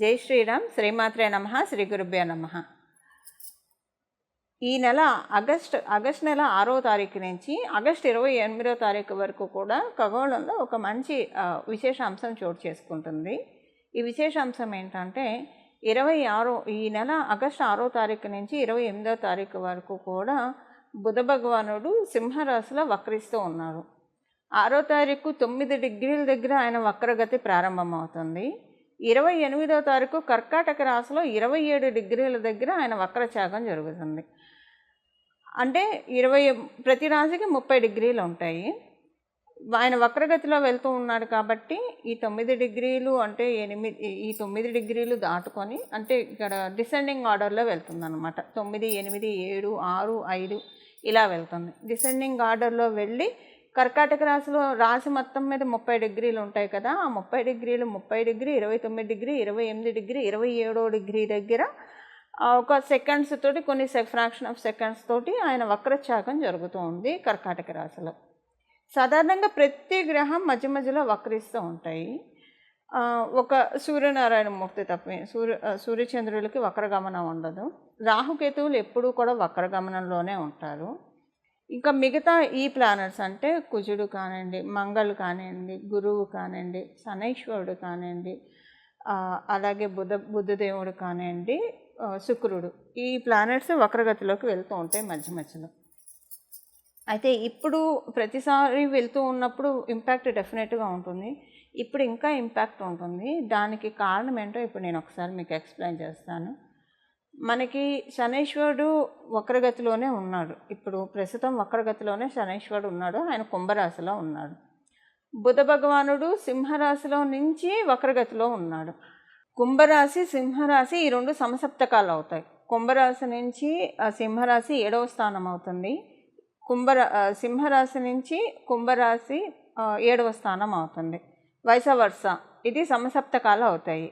జై శ్రీరామ్. శ్రీమాత్రే నమః. శ్రీ గురుభ్యో నమః. ఈ నెల ఆగస్ట్ నెల 6వ తారీఖు నుంచి ఆగస్ట్ 28వ తారీఖు వరకు కూడా ఖగోళంలో ఒక మంచి విశేషాంశం చోటు చేసుకుంటుంది. ఈ విశేషాంశం ఏంటంటే ఈ నెల ఆగస్ట్ 6వ తారీఖు నుంచి 28వ తారీఖు వరకు కూడా బుధ భగవానుడు సింహరాశిలో వక్రిస్తూ ఉన్నారు. 6వ తారీఖు 9 డిగ్రీల దగ్గర ఆయన వక్రగతి ప్రారంభమవుతుంది. 28వ తారీఖు కర్కాటక రాశిలో 27 డిగ్రీల దగ్గర ఆయన వక్రచాగం జరుగుతుంది. అంటే ప్రతి రాశికి 30 డిగ్రీలు ఉంటాయి. ఆయన వక్రగతిలో వెళ్తూ ఉన్నాడు కాబట్టి ఈ 9 డిగ్రీలు అంటే 9 డిగ్రీలు దాటుకొని అంటే ఇక్కడ డిసెండింగ్ ఆర్డర్లో వెళ్తుంది అనమాట. 9, 8, 7, 6, 5 ఇలా వెళ్తుంది. డిసెండింగ్ ఆర్డర్లో వెళ్ళి కర్కాటక రాశిలో రాశి మొత్తం మీద 30 డిగ్రీలు ఉంటాయి కదా. ఆ 30 డిగ్రీలు 30 డిగ్రీ, 29 డిగ్రీ, 28 డిగ్రీ, 27 డిగ్రీ దగ్గర ఒక సెకండ్స్ తోటి కొన్ని ఫ్రాక్షన్ ఆఫ్ సెకండ్స్ తోటి ఆయన వక్రచాగం జరుగుతూ ఉంది కర్కాటక రాశిలో. సాధారణంగా ప్రతి గ్రహం మధ్య మధ్యలో వక్రిస్తూ ఉంటాయి. ఒక సూర్యనారాయణమూర్తి తప్ప సూర్యచంద్రులకి వక్రగమనం ఉండదు. రాహుకేతువులు ఎప్పుడూ కూడా వక్రగమనంలోనే ఉంటారు. ఇంకా మిగతా ఈ ప్లానెట్స్ అంటే కుజుడు కానివ్వండి, మంగళ్ కానివ్వండి, గురువు కానివ్వండి, శనైశ్వరుడు కానివ్వండి, అలాగే బుధదేవుడు కానివ్వండి, శుక్రుడు, ఈ ప్లానెట్స్ వక్రగతిలోకి వెళ్తూ ఉంటాయి మధ్య మధ్యలో. అయితే ఇప్పుడు ప్రతిసారి వెళ్తూ ఉన్నప్పుడు ఇంపాక్ట్ డెఫినెట్గా ఉంటుంది. ఇప్పుడు ఇంకా ఇంపాక్ట్ ఉంటుంది. దానికి కారణం ఏంటో ఇప్పుడు నేను ఒకసారి మీకు ఎక్స్ప్లెయిన్ చేస్తాను. మనకి శనైశ్వరుడు వక్రగతిలోనే ఉన్నాడు. ఇప్పుడు ప్రస్తుతం వక్రగతిలోనే శనైశ్వరుడు ఉన్నాడు. ఆయన కుంభరాశిలో ఉన్నాడు. బుధ భగవానుడు సింహరాశిలో నుంచి వక్రగతిలో ఉన్నాడు. కుంభరాశి, సింహరాశి ఈ రెండు సమసప్తకాలు అవుతాయి. కుంభరాశి నుంచి సింహరాశి 7వ స్థానం అవుతుంది. సింహరాశి నుంచి కుంభరాశి 7వ స్థానం అవుతుంది. వైస వర్స ఇది సమసప్తకాలు అవుతాయి.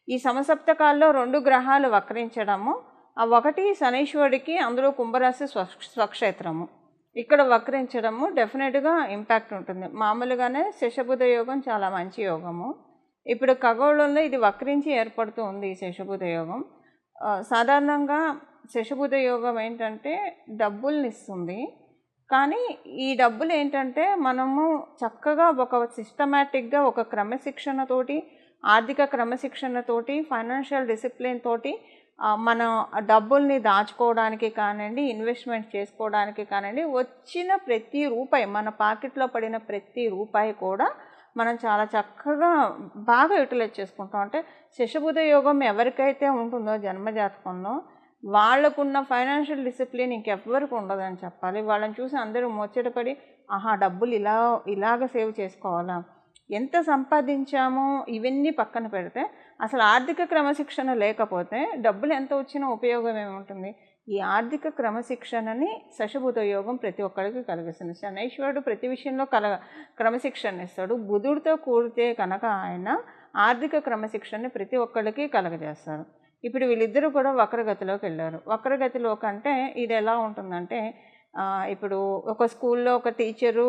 ఈ సమసప్తకాల్లో 2 గ్రహాలు వక్రించడము, ఒకటి శనైశ్వరుడికి, అందులో కుంభరాశి స్వక్షేత్రము, ఇక్కడ వక్రించడము డెఫినెట్గా ఇంపాక్ట్ ఉంటుంది. మామూలుగానే శశబుధ యోగం చాలా మంచి యోగము. ఇప్పుడు ఖగోళంలో ఇది వక్రించి ఏర్పడుతూ ఉంది ఈ శశబుధ యోగం. సాధారణంగా శశబుధ యోగం ఏంటంటే డబ్బుల్ని ఇస్తుంది. కానీ ఈ డబ్బులు ఏంటంటే మనము చక్కగా ఒక సిస్టమేటిక్గా ఒక క్రమశిక్షణతోటి, ఆర్థిక క్రమశిక్షణతోటి, ఫైనాన్షియల్ డిసిప్లిన్ తోటి మనం డబ్బుల్ని దాచుకోవడానికి కానివ్వండి, ఇన్వెస్ట్మెంట్ చేసుకోవడానికి కానివ్వండి, వచ్చిన ప్రతి రూపాయి, మన పాకెట్లో పడిన ప్రతి రూపాయి కూడా మనం చాలా చక్కగా బాగా యూటిలైజ్ చేసుకుంటాం. అంటే శశబుధ యోగం ఎవరికైతే ఉంటుందో జన్మజాతకంలో వాళ్ళకున్న ఫైనాన్షియల్ డిసిప్లిన్ ఇంకెవ్వరికి ఉండదని చెప్పాలి. వాళ్ళని చూసి అందరూ ముచ్చటపడి డబ్బులు ఇలాగ సేవ్ చేసుకోవాలా, ఎంత సంపాదించామో ఇవన్నీ పక్కన పెడితే అసలు ఆర్థిక క్రమశిక్షణ లేకపోతే డబ్బులు ఎంత వచ్చినా ఉపయోగం ఏముంటుంది? ఈ ఆర్థిక క్రమశిక్షణని శశబుధ యోగం ప్రతి ఒక్కరికి కలిగిస్తుంది. శనైశ్వరుడు ప్రతి విషయంలో క్రమశిక్షణ ఇస్తాడు. బుధుడితో కూడితే కనుక ఆయన ఆర్థిక క్రమశిక్షణని ప్రతి ఒక్కరికి కలగజేస్తారు. ఇప్పుడు వీళ్ళిద్దరూ కూడా వక్రగతిలోకి వెళ్ళారు. వక్రగతిలో కంటే ఇది ఎలా ఉంటుందంటే, ఇప్పుడు ఒక స్కూల్లో ఒక టీచరు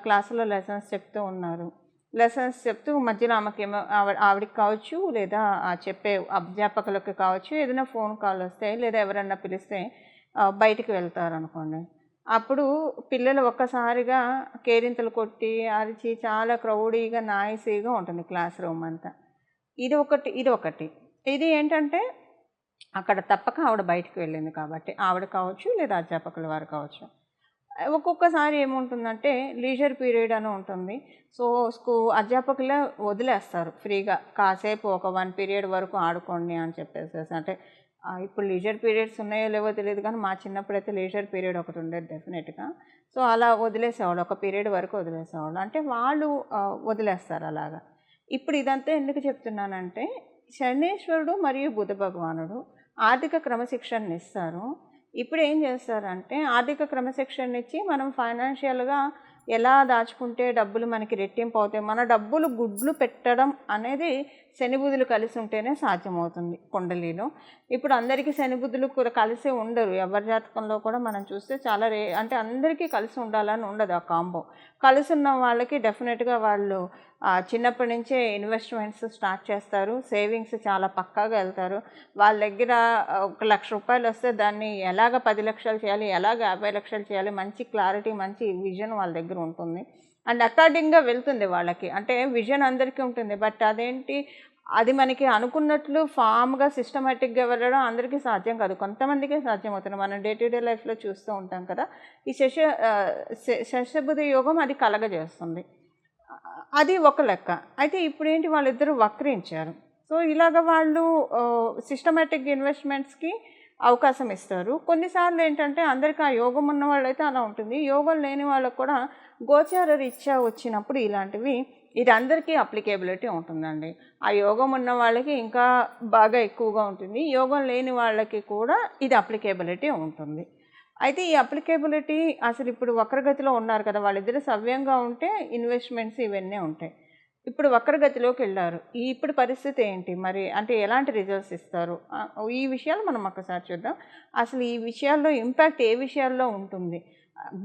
క్లాసులో లెసన్స్ చెప్తూ ఉన్నారు. లెసన్స్ చెప్తూ మధ్యలో ఆవిడకి కావచ్చు, లేదా చెప్పే అధ్యాపకులకు కావచ్చు, ఏదైనా ఫోన్ కాల్ వస్తే లేదా ఎవరన్నా పిలిస్తే బయటికి వెళ్తారు అనుకోండి. అప్పుడు పిల్లలు ఒక్కసారిగా కేరింతలు కొట్టి అరిచి చాలా క్రౌడీగా నాయిసీగా ఉంటుంది క్లాస్ రూమ్ అంతా. ఇది ఒకటి. ఇది ఏంటంటే అక్కడ తప్పక ఆవిడ బయటికి వెళ్ళింది కాబట్టి, ఆవిడ కావచ్చు లేదా అధ్యాపకుల వారు కావచ్చు. ఒక్కొక్కసారి ఏముంటుందంటే లీజర్ పీరియడ్ అని ఉంటుంది. సో అధ్యాపకులే వదిలేస్తారు ఫ్రీగా, కాసేపు ఒక 1 పీరియడ్ వరకు ఆడుకోండి అని చెప్పేసి. అంటే ఇప్పుడు లీజర్ పీరియడ్స్ ఉన్నాయో లేవో తెలియదు, కానీ మా చిన్నప్పుడైతే లీజర్ పీరియడ్ ఒకటి ఉండేది డెఫినెట్గా. సో అలా వదిలేసేవాళ్ళు, ఒక పీరియడ్ వరకు వదిలేసేవాళ్ళు. అంటే వాళ్ళు వదిలేస్తారు అలాగా. ఇప్పుడు ఇదంతా ఎందుకు చెప్తున్నానంటే, శనైశ్వరుడు మరియు బుధ భగవానుడు ఆర్థిక క్రమశిక్షణ ఇస్తారు. ఇప్పుడు ఏం చేస్తారంటే ఆర్థిక క్రమశిక్షణ ఇచ్చి మనం ఫైనాన్షియల్గా ఎలా దాచుకుంటే డబ్బులు మనకి రెట్టింపు అవుతాయి, మన డబ్బులు గుడ్లు పెట్టడం అనేది శని బుధులు కలిసి ఉంటేనే సాధ్యమవుతుంది కుండలిలో. ఇప్పుడు అందరికీ శని బుధులు కూడా కలిసి ఉండరు, ఎవరి జాతకంలో కూడా మనం చూస్తే చాలా అంటే అందరికీ కలిసి ఉండాలని ఉండదు ఆ కాంబో. కలిసి ఉన్న వాళ్ళకి డెఫినెట్గా వాళ్ళు చిన్నప్పటి నుంచే ఇన్వెస్ట్మెంట్స్ స్టార్ట్ చేస్తారు, సేవింగ్స్ చాలా పక్కాగా వెళ్తారు. వాళ్ళ దగ్గర ₹1,00,000 వస్తే దాన్ని ఎలాగ 10 లక్షలు చేయాలి, ఎలాగ 50 లక్షలు చేయాలి, మంచి క్లారిటీ, మంచి విజన్ వాళ్ళ దగ్గర ఉంటుంది. అండ్ అకార్డింగ్గా వెళ్తుంది వాళ్ళకి. అంటే విజన్ అందరికీ ఉంటుంది, బట్ అదేంటి, అది మనకి అనుకున్నట్లు ఫామ్గా సిస్టమేటిక్గా వెళ్ళడం అందరికీ సాధ్యం కాదు, కొంతమందికే సాధ్యం అవుతుంది. మనం డే టు డే లైఫ్లో చూస్తూ ఉంటాం కదా. ఈ శశబుధ యోగం అది కలగజేస్తుంది, అది ఒక లెక్క. అయితే ఇప్పుడు ఏంటి, వాళ్ళిద్దరూ వక్రించారు. సో ఇలాగ వాళ్ళు సిస్టమేటిక్ ఇన్వెస్ట్మెంట్స్కి అవకాశం ఇస్తారు. కొన్నిసార్లు ఏంటంటే అందరికీ ఆ యోగం ఉన్న వాళ్ళైతే అలా ఉంటుంది, యోగం లేని వాళ్ళకు కూడా గోచార రీత్యా వచ్చినప్పుడు ఇలాంటివి ఇది అందరికీ అప్లికేబిలిటీ ఉంటుందండి. ఆ యోగం ఉన్న వాళ్ళకి ఇంకా బాగా ఎక్కువగా ఉంటుంది, యోగం లేని వాళ్ళకి కూడా ఇది అప్లికేబిలిటీ ఉంటుంది. అయితే ఈ అప్లికేబిలిటీ అసలు ఇప్పుడు వక్రగతిలో ఉన్నారు కదా, వాళ్ళిద్దరు సవ్యంగా ఉంటే ఇన్వెస్ట్మెంట్స్ ఇవన్నీ ఉంటాయి. ఇప్పుడు వక్రగతిలోకి వెళ్ళారు, ఇప్పుడు పరిస్థితి ఏంటి మరి, అంటే ఎలాంటి రిజల్ట్స్ ఇస్తారు, ఈ విషయాలు మనం ఒక్కసారి చూద్దాం. అసలు ఈ విషయాల్లో ఇంపాక్ట్ ఏ విషయాల్లో ఉంటుంది,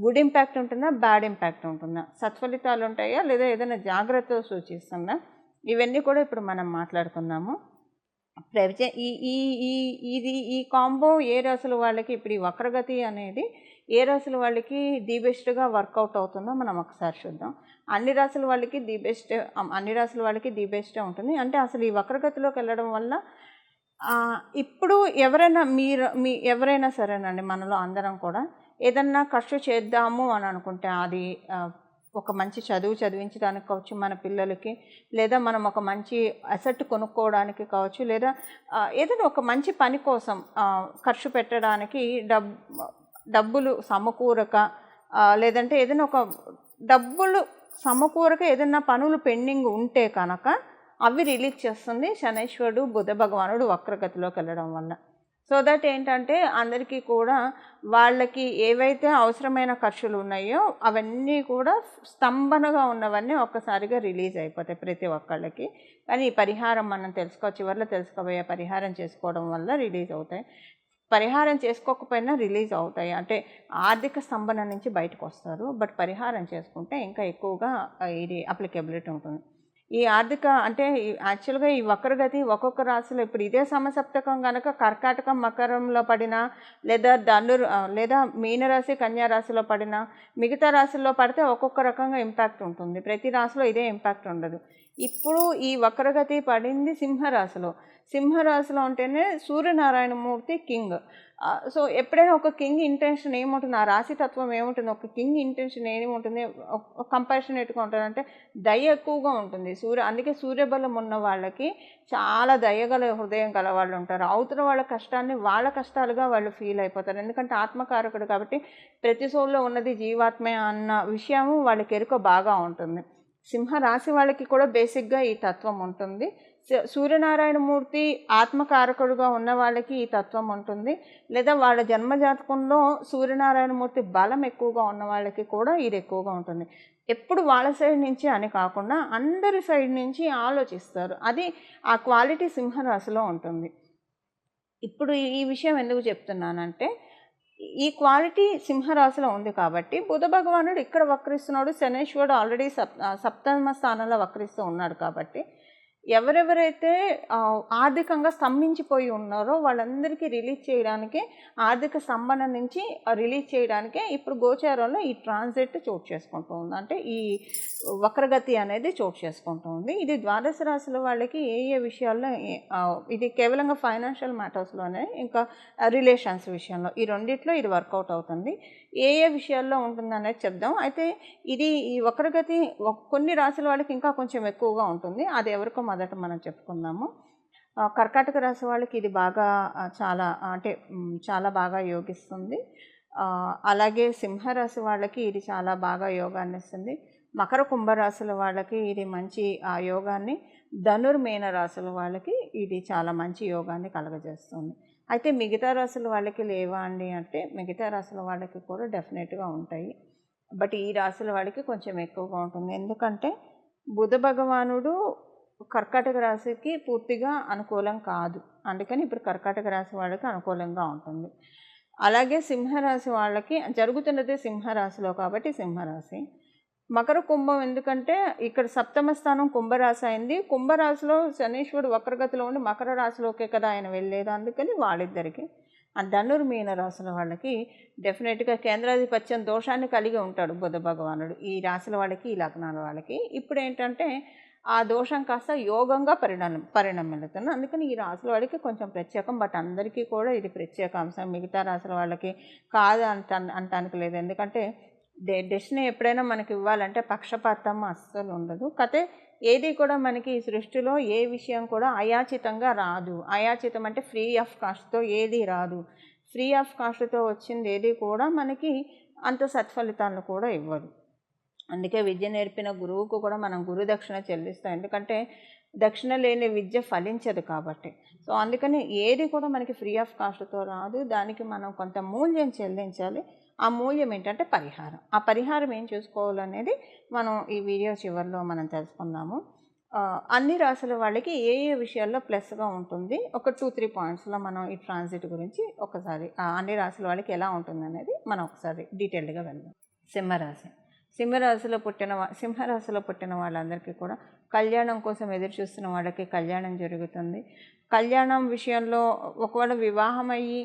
గుడ్ ఇంపాక్ట్ ఉంటుందా, బ్యాడ్ ఇంపాక్ట్ ఉంటుందా, సత్ఫలితాలు ఉంటాయా లేదా ఏదైనా జాగ్రత్తలు సూచిస్తుందా, ఇవన్నీ కూడా ఇప్పుడు మనం మాట్లాడుకుందాము. ఈ ఈ ఈ ఇది ఈ కాంబో ఏ రాశుల వాళ్ళకి, ఇప్పుడు ఈ వక్రగతి అనేది ఏ రాశుల వాళ్ళకి ది బెస్ట్గా వర్కౌట్ అవుతుందో మనం ఒకసారి చూద్దాం. అన్ని రాశుల వాళ్ళకి ది బెస్టే ఉంటుంది. అంటే అసలు ఈ వక్రగతిలోకి వెళ్ళడం వల్ల ఇప్పుడు ఎవరైనా ఎవరైనా సరేనండి, మనలో అందరం కూడా ఏదన్నా ఖర్చు చేద్దాము అని అనుకుంటే, అది ఒక మంచి చదువు చదివించడానికి కావచ్చు మన పిల్లలకి, లేదా మనం ఒక మంచి అసెట్ కొనుక్కోవడానికి కావచ్చు, లేదా ఏదైనా ఒక మంచి పని కోసం ఖర్చు పెట్టడానికి డబ్బులు సమకూరక, లేదంటే ఏదైనా ఒక డబ్బులు సమకూరక ఏదైనా పనులు పెండింగ్ ఉంటే కనుక అవి రిలీజ్ చేస్తుంది శనైశ్వరుడు బుధ భగవానుడు వక్రగతిలోకి వెళ్ళడం వల్ల. సో దట్ ఏంటంటే అందరికీ కూడా వాళ్ళకి ఏవైతే అవసరమైన ఖర్చులు ఉన్నాయో అవన్నీ కూడా స్తంభనగా ఉన్నవన్నీ ఒక్కసారిగా రిలీజ్ అయిపోతాయి ప్రతి ఒక్కళ్ళకి. కానీ ఈ పరిహారం మనం చివరిలో తెలుసుకోబోయే పరిహారం చేసుకోవడం వల్ల రిలీజ్ అవుతాయి. పరిహారం చేసుకోకపోయినా రిలీజ్ అవుతాయి, అంటే ఆర్థిక స్తంభన నుంచి బయటకు వస్తారు. బట్ పరిహారం చేసుకుంటే ఇంకా ఎక్కువగా ఇది అప్లికేబిలిటీ ఉంటుంది. ఈ ఆర్థిక అంటే యాక్చువల్గా ఈ వక్రగతి ఒక్కొక్క రాశిలో, ఇప్పుడు ఇదే సమసప్తకం కనుక కర్కాటకం మకరంలో పడినా, లేదా మీనరాశి కన్యారాశిలో పడినా, మిగతా రాశుల్లో పడితే ఒక్కొక్క రకంగా ఇంపాక్ట్ ఉంటుంది, ప్రతి రాశిలో ఇదే ఇంపాక్ట్ ఉండదు. ఇప్పుడు ఈ వక్రగతి పడింది సింహరాశిలో ఉంటేనే సూర్యనారాయణమూర్తి కింగ్. సో ఎప్పుడైనా ఒక కింగ్ ఇంటెన్షన్ ఏముంటుంది, ఆ రాశితత్వం ఏముంటుంది, ఒక కింగ్ ఇంటెన్షన్ ఏముంటుంది, కంపాషనేట్గా ఉంటుంది, అంటే దయ ఎక్కువగా ఉంటుంది. అందుకే సూర్యబలం ఉన్న వాళ్ళకి చాలా దయగల హృదయం గల వాళ్ళు ఉంటారు. అవతల వాళ్ళ కష్టాన్ని వాళ్ళ కష్టాలుగా వాళ్ళు ఫీల్ అయిపోతారు, ఎందుకంటే ఆత్మకారకుడు కాబట్టి ప్రతి సోల్లో ఉన్నది జీవాత్మే అన్న విషయము వాళ్ళకి ఎరుక బాగా ఉంటుంది. సింహరాశి వాళ్ళకి కూడా బేసిక్గా ఈ తత్వం ఉంటుంది. సూర్యనారాయణమూర్తి ఆత్మకారకుడుగా ఉన్న వాళ్ళకి ఈ తత్వం ఉంటుంది, లేదా వాళ్ళ జన్మజాతకంలో సూర్యనారాయణమూర్తి బలం ఎక్కువగా ఉన్న వాళ్ళకి కూడా ఇది ఎక్కువగా ఉంటుంది. ఎప్పుడు వాళ్ళ సైడ్ నుంచి అని కాకుండా అందరి సైడ్ నుంచి ఆలోచిస్తారు, అది ఆ క్వాలిటీ సింహరాశిలో ఉంటుంది. ఇప్పుడు ఈ విషయం ఎందుకు చెప్తున్నానంటే, ఈ క్వాలిటీ సింహరాశిలో ఉంది కాబట్టి బుధ భగవానుడు ఇక్కడ వక్రిస్తున్నాడు, శనైశ్వరుడు ఆల్రెడీ సప్తమ స్థానంలో వక్రిస్తూ ఉన్నాడు కాబట్టి ఎవరెవరైతే ఆర్థికంగా స్తంభించిపోయి ఉన్నారో వాళ్ళందరికీ రిలీజ్ చేయడానికే, ఆర్థిక స్తంభన నుంచి రిలీజ్ చేయడానికే ఇప్పుడు గోచారంలో ఈ ట్రాన్సిట్ చోటు చేసుకుంటూ ఉంది, అంటే ఈ వక్రగతి అనేది చోటు చేసుకుంటూ ఉంది. ఇది ద్వాదశ రాశుల వాళ్ళకి ఏ విషయాల్లో, ఇది కేవలంగా ఫైనాన్షియల్ మ్యాటర్స్లోనే, ఇంకా రిలేషన్స్ విషయంలో, ఈ రెండిట్లో ఇది వర్కౌట్ అవుతుంది. ఏ విషయాల్లో ఉంటుందనేది చెప్దాం. అయితే ఈ వక్రగతి కొన్ని రాశుల వాళ్ళకి ఇంకా కొంచెం ఎక్కువగా ఉంటుంది, అది ఎవరికో మొదట మనం చెప్పుకుందాము. కర్కాటక రాశి వాళ్ళకి ఇది బాగా చాలా బాగా యోగిస్తుంది. అలాగే సింహరాశి వాళ్ళకి ఇది చాలా బాగా యోగాన్ని ఇస్తుంది. మకర కుంభరాశుల వాళ్ళకి ఇది మంచి యోగాన్ని, ధనుర్మీన రాశుల వాళ్ళకి ఇది చాలా మంచి యోగాన్ని కలగజేస్తుంది. అయితే మిగతా రాశుల వాళ్ళకి లేవా అండి అంటే, మిగతా రాశుల వాళ్ళకి కూడా డెఫినెట్గా ఉంటాయి. బట్ ఈ రాశుల వాడికి కొంచెం ఎక్కువగా ఉంటుంది. ఎందుకంటే బుధ భగవానుడు కర్కాటక రాశికి పూర్తిగా అనుకూలం కాదు. అందుకని ఇప్పుడు కర్కాటక రాశి వాళ్ళకి అనుకూలంగా ఉంటుంది. అలాగే సింహరాశి వాళ్ళకి జరుగుతున్నది సింహరాశిలో కాబట్టి సింహరాశి. మకర కుంభం ఎందుకంటే ఇక్కడ సప్తమ స్థానం కుంభరాశి అయింది. కుంభరాశిలో శనీశ్వరుడు వక్రగతిలో ఉండి మకర రాశిలోకే కదా ఆయన వెళ్ళేది. అందుకని వాళ్ళిద్దరికి. ధనుర్మీన రాశుల వాళ్ళకి డెఫినెట్గా కేంద్రాధిపత్యం దోషాన్ని కలిగి ఉంటాడు బుధ భగవానుడు ఈ రాశుల వాళ్ళకి, ఈ లగ్నాల వాళ్ళకి. ఇప్పుడు ఏంటంటే ఆ దోషం కాస్త యోగంగా పరిణమిల్లుతుంది. అందుకని ఈ రాశుల వాళ్ళకి కొంచెం ప్రత్యేకం. బట్ అందరికీ కూడా ఇది ప్రత్యేక అంశం. మిగతా రాశుల వాళ్ళకి కాదు అంటానికి లేదు. ఎందుకంటే డెస్టినీ ఎప్పుడైనా మనకి ఇవ్వాలంటే పక్షపాతం అస్సలు ఉండదు. కతే ఏది కూడా మనకి ఈ సృష్టిలో ఏ విషయం కూడా అయాచితంగా రాదు. అయాచితం అంటే ఫ్రీ ఆఫ్ కాస్ట్తో ఏది రాదు. ఫ్రీ ఆఫ్ కాస్ట్తో వచ్చింది ఏది కూడా మనకి అంత సత్ఫలితాలను కూడా ఇవ్వదు. అందుకే విద్య నేర్పిన గురువుకు కూడా మనం గురుదక్షిణ చెల్లిస్తాం. ఎందుకంటే దక్షిణ లేని విద్య ఫలించదు కాబట్టి. సో అందుకని ఏది కూడా మనకి ఫ్రీ ఆఫ్ కాస్ట్తో రాదు. దానికి మనం కొంత మూల్యం చెల్లించాలి. ఆ మూల్యం ఏంటంటే పరిహారం. ఆ పరిహారం ఏం చూసుకోవాలనేది మనం ఈ వీడియో చివరిలో మనం తెలుసుకుందాము. అన్ని రాశుల వాళ్ళకి ఏ ఏ విషయాల్లో ప్లస్గా ఉంటుంది ఒక 2-3 పాయింట్స్లో మనం ఈ ట్రాన్సిట్ గురించి ఒకసారి అన్ని రాశుల వాళ్ళకి ఎలా ఉంటుంది అనేది మనం ఒకసారి డీటెయిల్డ్గా వెళ్దాం. సింహరాశిలో పుట్టిన వాళ్ళందరికీ కూడా కళ్యాణం కోసం ఎదురు చూస్తున్న వాళ్ళకి కళ్యాణం జరుగుతుంది. కళ్యాణం విషయంలో ఒకవేళ వివాహం అయ్యి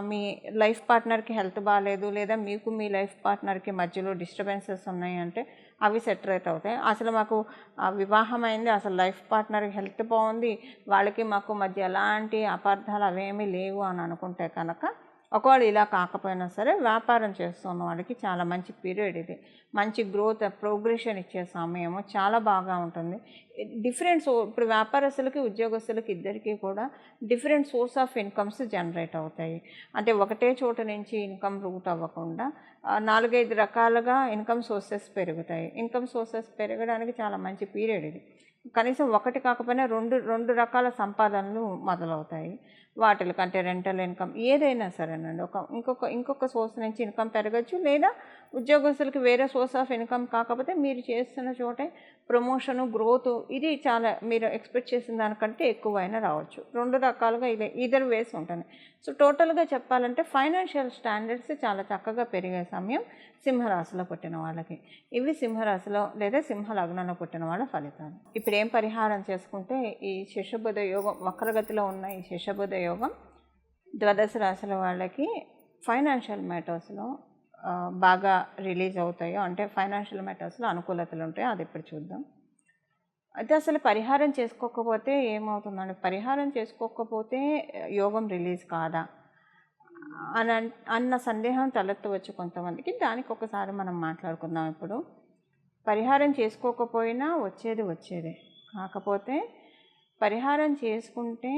మీ లైఫ్ పార్ట్నర్కి హెల్త్ బాగాలేదు, లేదా మీకు మీ లైఫ్ పార్ట్నర్కి మధ్యలో డిస్టర్బెన్సెస్ ఉన్నాయి అంటే అవి సెటరేట్ అవుతాయి. అసలు మాకు వివాహం అయింది, అసలు లైఫ్ పార్ట్నర్కి హెల్త్ బాగుంది, వాళ్ళకి మాకు మధ్య ఎలాంటి అపార్థాలు అవేమీ లేవు అని అనుకుంటే కనుక, ఒకవేళ ఇలా కాకపోయినా సరే వ్యాపారం చేస్తున్న వాళ్ళకి చాలా మంచి పీరియడ్ ఇది. మంచి గ్రోత్, ప్రోగ్రెషన్ ఇచ్చే సమయము చాలా బాగా ఉంటుంది. ఇప్పుడు వ్యాపారస్తులకి, ఉద్యోగస్తులకి ఇద్దరికీ కూడా different source of incomes generate అవుతాయి. అంటే ఒకటే చోట నుంచి ఇన్కమ్ రూట్ అవ్వకుండా 4-5 రకాలుగా ఇన్కమ్ సోర్సెస్ పెరుగుతాయి. ఇన్కమ్ సోర్సెస్ పెరగడానికి చాలా మంచి పీరియడ్ ఇది. కనీసం ఒకటి కాకపోయినా రెండు రకాల సంపాదనలు మొదలవుతాయి. వాటికంటే రెంటల్ ఇన్కమ్ ఏదైనా సరేనండి, ఇంకొక సోర్స్ నుంచి ఇన్కమ్ పెరగచ్చు. లేదా ఉద్యోగస్తులకి వేరే సోర్స్ ఆఫ్ ఇన్కమ్ కాకపోతే మీరు చేస్తున్న చోటే ప్రమోషను, గ్రోత్ ఇది చాలా మీరు ఎక్స్పెక్ట్ చేసిన దానికంటే ఎక్కువైనా రావచ్చు. 2 రకాలుగా ఇదర్ వేస్ ఉంటుంది. సో టోటల్గా చెప్పాలంటే ఫైనాన్షియల్ స్టాండర్డ్స్ చాలా చక్కగా పెరిగే సమయం సింహరాశిలో పుట్టిన వాళ్ళకి. ఇవి సింహరాశిలో లేదా సింహ లగ్నంలో పుట్టిన వాళ్ళ ఫలితాలు. ఇప్పుడు ఏం పరిహారం చేసుకుంటే ఈ శశబుధ యోగం, వక్రగతిలో ఉన్న ఈ శశబుధ యోగం ద్వాదశ రాశుల వాళ్ళకి ఫైనాన్షియల్ మ్యాటర్స్లో బాగా రిలీజ్ అవుతాయో, అంటే ఫైనాన్షియల్ మ్యాటర్స్లో అనుకూలతలు ఉంటాయో అది ఇప్పుడు చూద్దాం. అయితే అసలు పరిహారం చేసుకోకపోతే ఏమవుతుందండి? పరిహారం చేసుకోకపోతే యోగం రిలీజ్ కాదా అన్న సందేహం తలెత్తవచ్చు కొంతమందికి. దానికి ఒకసారి మనం మాట్లాడుకుందాం. ఇప్పుడు పరిహారం చేసుకోకపోయినా వచ్చేదే. కాకపోతే పరిహారం చేసుకుంటే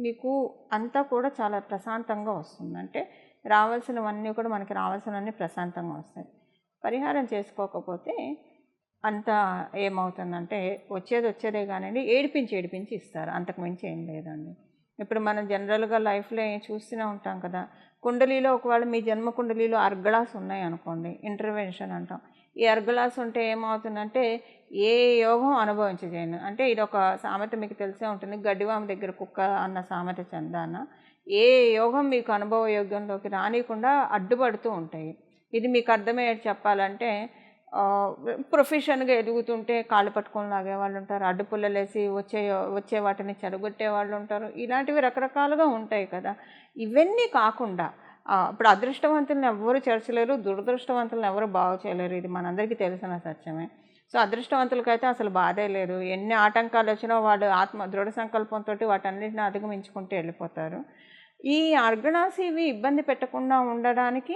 మీకు అంతా కూడా చాలా ప్రశాంతంగా వస్తుంది. అంటే రావాల్సినవన్నీ కూడా మనకి రావాల్సినవన్నీ ప్రశాంతంగా వస్తాయి. పరిహారం చేసుకోకపోతే అంతా ఏమవుతుందంటే వచ్చేదే కానివ్వండి, ఏడిపించి ఇస్తారు. అంతకుమించి ఏం లేదండి. ఇప్పుడు మనం జనరల్గా లైఫ్లో చూస్తూనే ఉంటాం కదా, కుండలీలో ఒకవేళ మీ జన్మ కుండలీలో అర్గళాస్ ఉన్నాయి అనుకోండి, ఇంటర్వెన్షన్ అంటాం. ఈ అర్గళాస్ ఉంటే ఏమవుతుందంటే ఏ యోగం అనుభవించజేయను. అంటే ఇది ఒక సామెత మీకు తెలిసే ఉంటుంది, గడ్డివామ దగ్గర కుక్క అన్న సామెత చందాన. ఏ యోగం మీకు అనుభవ యోగంలోకి రానియకుండా అడ్డుపడుతూ ఉంటాయి. ఇది మీకు అర్థమయ్యేది చెప్పాలంటే ప్రొఫెషన్గా ఎదుగుతుంటే కాళ్ళు పట్టుకొని లాగే వాళ్ళు ఉంటారు, అడ్డుపుల్లలేసి వచ్చే వాటిని చెడగొట్టే వాళ్ళు ఉంటారు. ఇలాంటివి రకరకాలుగా ఉంటాయి కదా. ఇవన్నీ కాకుండా ఇప్పుడు అదృష్టవంతులను ఎవరు చేర్చలేరు, దురదృష్టవంతులను ఎవరు బాగు చేయలేరు. ఇది మనందరికీ తెలిసిన సత్యమే. సో అదృష్టవంతులకైతే అసలు బాధే లేదు. ఎన్ని ఆటంకాలు వచ్చినా వాళ్ళు దృఢ సంకల్పంతో వాటన్నిటిని అధిగమించుకుంటూ వెళ్ళిపోతారు. ఈ అర్గణాస్ ఇవి ఇబ్బంది పెట్టకుండా ఉండడానికి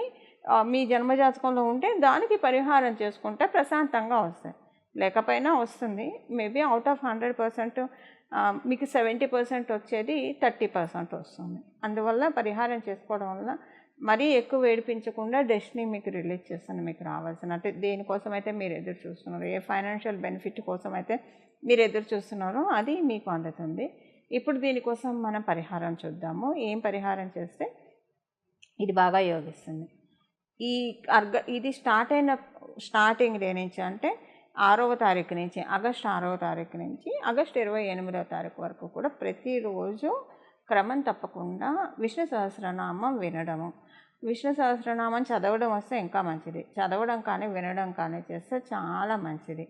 మీ జన్మజాతకంలో ఉంటే దానికి పరిహారం చేసుకుంటే ప్రశాంతంగా వస్తాయి. లేకపోయినా వస్తుంది. మేబీ అవుట్ ఆఫ్ 100% మీకు 70% వచ్చేది 30% వస్తుంది. అందువల్ల పరిహారం చేసుకోవడం వల్ల మరీ ఎక్కువ ఏడిపించకుండా డెస్టినీ మీకు రిలీజ్ చేస్తుంది. మీకు రావాల్సిన, అంటే దేనికోసమైతే మీరు ఎదురు చూస్తున్నారో, ఏ ఫైనాన్షియల్ బెనిఫిట్ కోసం అయితే మీరు ఎదురు చూస్తున్నారో అది మీకు అందుతుంది. ఇప్పుడు దీనికోసం మనం పరిహారం చూద్దాము. ఏం పరిహారం చేస్తే ఇది బాగా యోగిస్తుంది. ఇది స్టార్ట్ అయిన స్టార్టింగ్ డే నుంచి అంటే 6వ తారీఖు నుంచి ఆగస్టు 6వ తారీఖు నుంచి ఆగస్టు 28వ తారీఖు వరకు కూడా ప్రతిరోజు క్రమం తప్పకుండా విష్ణు సహస్రనామం వినడము. విష్ణు సహస్రనామం చదవడం వస్తే ఇంకా మంచిది. చదవడం కానీ వినడం కానీ చేస్తే చాలా మంచిది.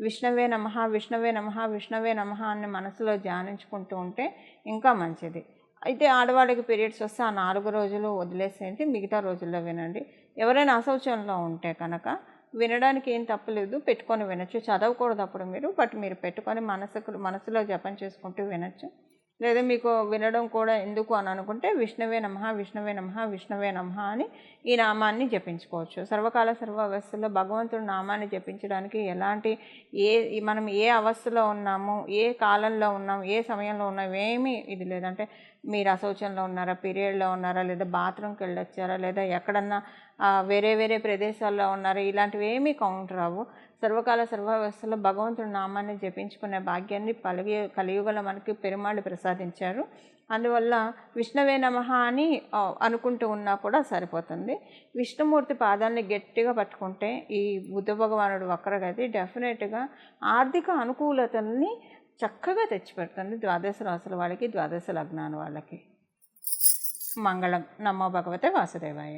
విష్ణవే నమః విష్ణవే నమః విష్ణవే నమః అని మనసులో ధ్యానించుకుంటూ ఉంటే ఇంకా మంచిది. అయితే ఆడవాళ్ళకి పీరియడ్స్ వస్తే ఆ 4 రోజులు వదిలేసేయండి, మిగతా రోజుల్లో వినండి. ఎవరైనా అశౌచంలో ఉంటే కనుక వినడానికి ఏం తప్పులేదు, పెట్టుకొని వినొచ్చు. చదవకూడదు అప్పుడు మీరు, బట్ మీరు పెట్టుకొని మనసులో జపం చేసుకుంటూ వినొచ్చు. లేదా మీకు వినడం కూడా ఎందుకు అని అనుకుంటే విష్ణవే నమః విష్ణవే నమః విష్ణవే నమః అని ఈ నామాన్ని జపించుకోవచ్చు. సర్వకాల సర్వావస్థల్లో భగవంతుడి నామాన్ని జపించడానికి ఎలాంటి మనం ఏ అవస్థలో ఉన్నాము, ఏ కాలంలో ఉన్నాం, ఏ సమయంలో ఉన్నాం ఏమీ ఇది లేదంటే మీరు అశౌచంలో ఉన్నారా, పీరియడ్లో ఉన్నారా, లేదా బాత్రూమ్కి వెళ్ళొచ్చారా, లేదా ఎక్కడన్నా వేరే వేరే ప్రదేశాల్లో ఉన్నారా, ఇలాంటివి ఏమీ కౌంట్ రావు. సర్వకాల సర్వావస్థలో భగవంతుడి నామాన్ని జపించుకునే భాగ్యాన్ని కలియుగంలో మనకి పెరుమాళ్ళు ప్రసాదించారు. అందువల్ల విష్ణవే నమః అని అనుకుంటూ ఉన్నా కూడా సరిపోతుంది. విష్ణుమూర్తి పాదాలని గట్టిగా పట్టుకుంటే ఈ బుద్ధ భగవానుడు వక్రగతి డెఫినెట్గా ఆర్థిక అనుకూలతల్ని చక్కగా తెచ్చిపెడుతుంది ద్వాదశ రాశుల వాళ్ళకి, ద్వాదశ లగ్నాల వాళ్ళకి. మంగళం. నమో భగవతే వాసుదేవాయ.